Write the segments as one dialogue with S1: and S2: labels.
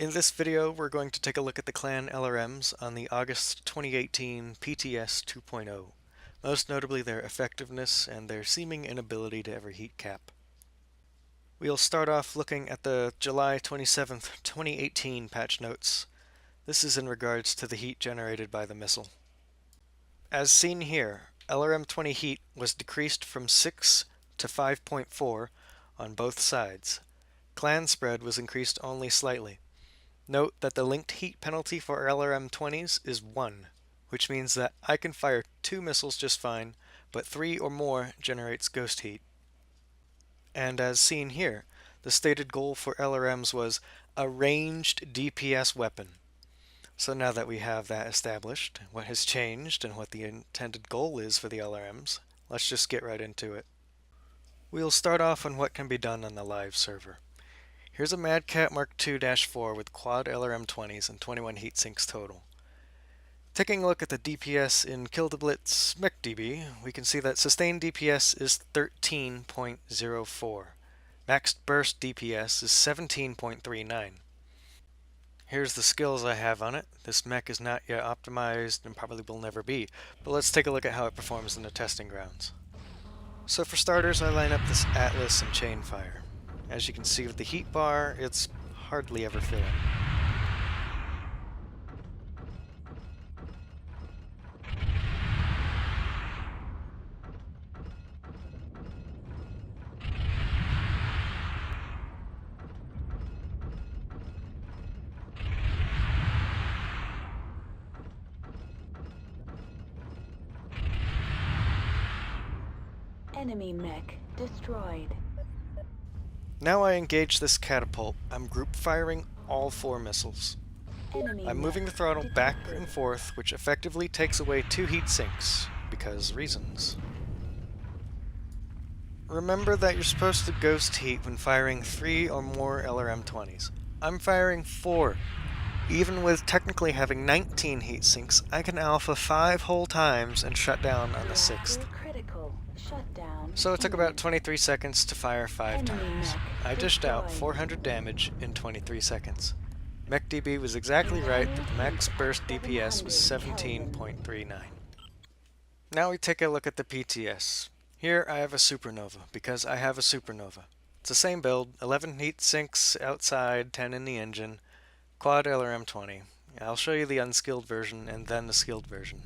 S1: In this video, we're going to take a look at the clan LRMs on the August 2018 PTS 2.0, most notably their effectiveness and their seeming inability to ever heat cap. We'll start off looking at the July 27th, 2018 patch notes. This is in regards to the heat generated by the missile. As seen here, LRM 20 heat was decreased from 6 to 5.4 on both sides. Clan spread was increased only slightly. Note that the linked heat penalty for LRM 20s is 1, which means that I can fire 2 missiles just fine, but 3 or more generates ghost heat. And as seen here, the stated goal for LRMs was a ranged DPS weapon. So now that we have that established, what has changed and what the intended goal is for the LRMs, let's just get right into it. We'll start off on what can be done on the live server. Here's a Mad Cat Mark II-4 with quad LRM 20s and 21 heat sinks total. Taking a look at the DPS in Kill the Blitz MechDB, we can see that sustained DPS is 13.04. Maxed burst DPS is 17.39. Here's the skills I have on it. This mech is not yet optimized and probably will never be, but let's take a look at how it performs in the testing grounds. So for starters, I line up this Atlas and Chainfire. As you can see with the heat bar, it's hardly ever filling.
S2: Enemy mech destroyed.
S1: Now I engage this catapult. I'm group firing all 4 missiles.
S2: Enemy
S1: I'm moving the
S2: mech
S1: throttle back
S2: detected.
S1: and forth, which effectively takes away 2 heat sinks, because reasons. Remember that you're supposed to ghost heat when firing 3 or more LRM 20s. I'm firing 4. Even with technically having 19 heat sinks, I can alpha 5 whole times and shut down on the 6th.
S2: Reactor critical. Shutdown.
S1: So it took about
S2: imminent.
S1: 23 seconds to fire 5
S2: Enemy
S1: times.
S2: mech
S1: I dished out
S2: destroyed.
S1: 400 damage in 23 seconds. MechDB was exactly right that the max burst DPS was 17.39. Now we take a look at the PTS. Here I have a supernova, because I have a supernova. It's the same build, 11 heat sinks outside, 10 in the engine, quad LRM 20. I'll show you the unskilled version and then the skilled version.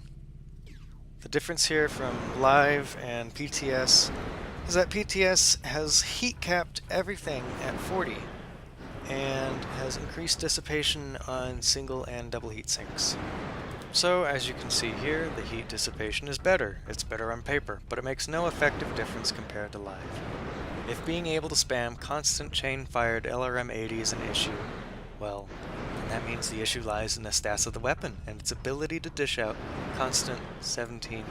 S1: The difference here from live and PTS is that PTS has heat capped everything at 40 and has increased dissipation on single and double heat sinks. So as you can see here, the heat dissipation is better. It's better on paper, but it makes no effective difference compared to live. If being able to spam constant chain-fired LRM 80 is an issue, well, then that means the issue lies in the stats of the weapon and its ability to dish out constant 17.39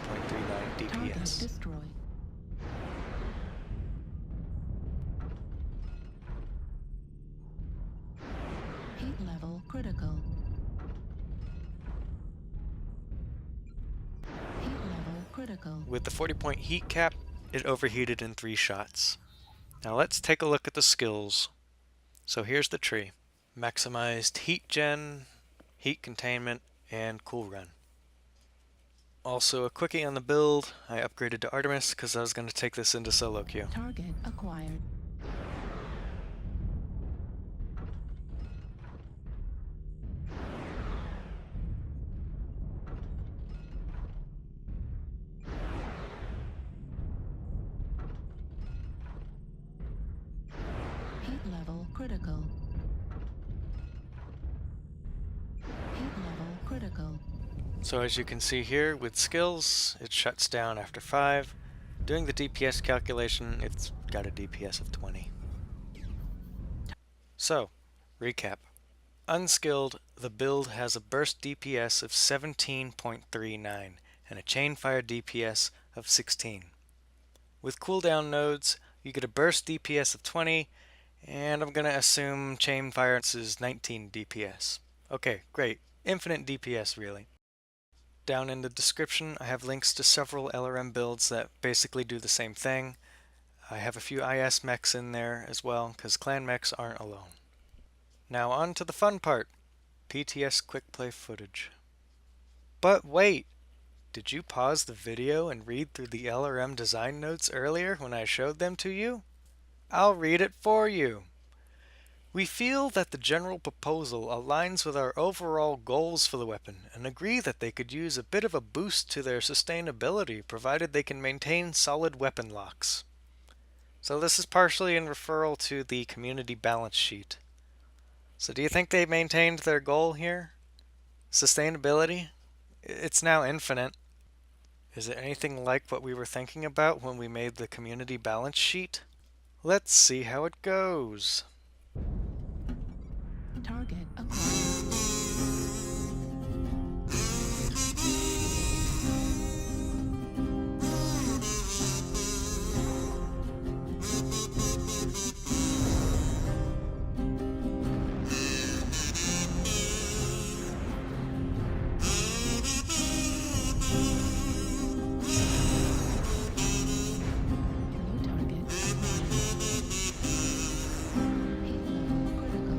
S3: Target
S1: DPS.
S3: destroyed. Heat level critical. Heat level critical.
S1: With the 40-point heat cap, it overheated in 3 shots. Now let's take a look at the skills. So here's the tree. Maximized heat gen, heat containment, and cool run. Also a quickie on the build, I upgraded to Artemis because I was going to take this into solo queue.
S3: Target acquired. Heat level critical. Heat level critical.
S1: So as you can see here, with skills, it shuts down after 5. Doing the DPS calculation, it's got a DPS of 20. So, recap. Unskilled, the build has a burst DPS of 17.39 and a chainfire DPS of 16. With cooldown nodes, you get a burst DPS of 20, and I'm going to assume chainfire is 19 DPS. Okay, great. Infinite DPS, really. Down in the description, I have links to several LRM builds that basically do the same thing. I have a few IS mechs in there as well, because clan mechs aren't alone. Now on to the fun part, PTS quick play footage. But wait, did you pause the video and read through the LRM design notes earlier when I showed them to you? I'll read it for you. We feel that the general proposal aligns with our overall goals for the weapon and agree that they could use a bit of a boost to their sustainability provided they can maintain solid weapon locks. So this is partially in referral to the community balance sheet. So do you think they maintained their goal here? Sustainability? It's now infinite. Is it anything like what we were thinking about when we made the community balance sheet? Let's see how it goes.
S3: Target acquired. New target acquired. Heat level critical.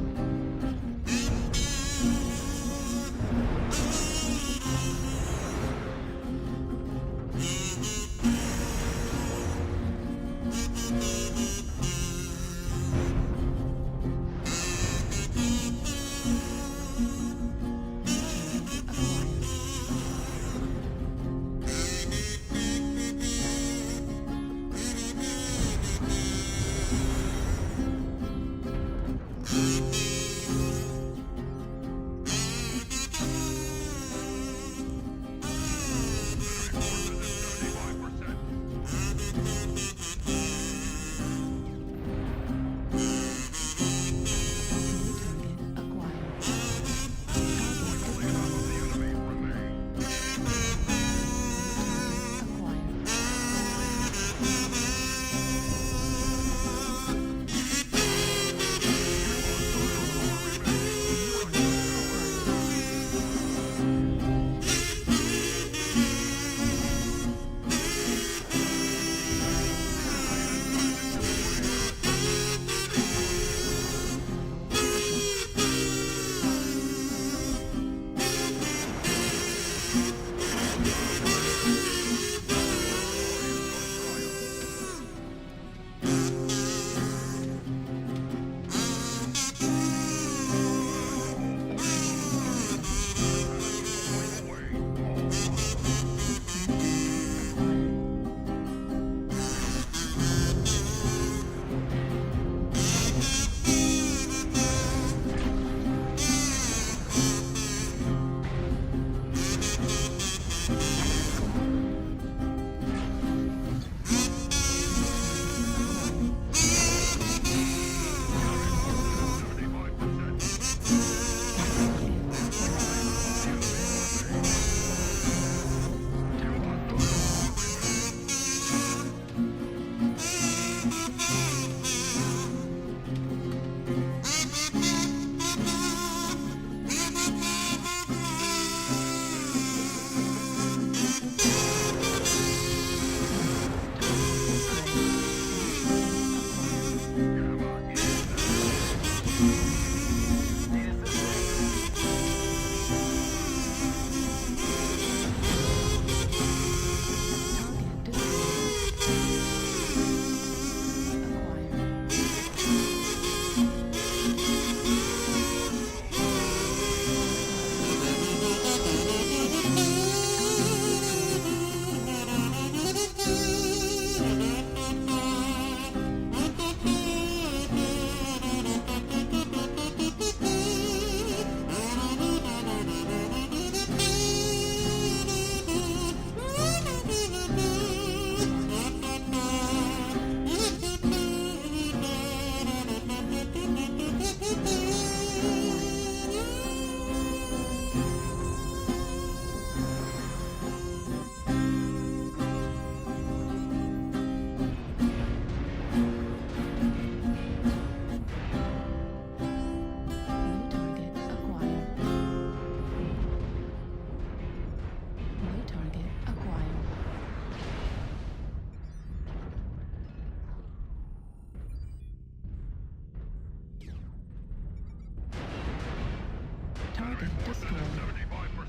S3: Target destroyed.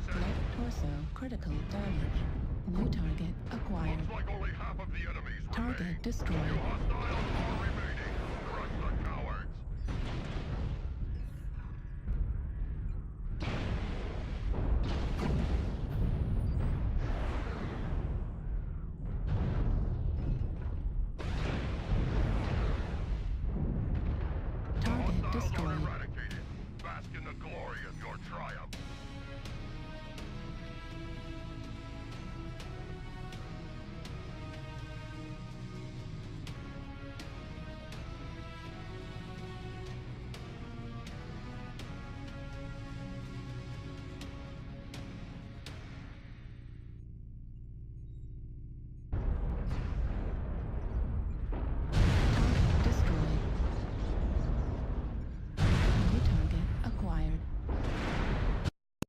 S3: Left torso critical damage. New target acquired.
S4: Looks like only half of the enemies
S3: Target
S4: remain.
S3: destroyed.
S4: Two hostiles are remaining. Crush the cowards.
S3: Target
S4: Hostiles are
S3: destroyed.
S4: eradicated. Bask in the glory of your triumph.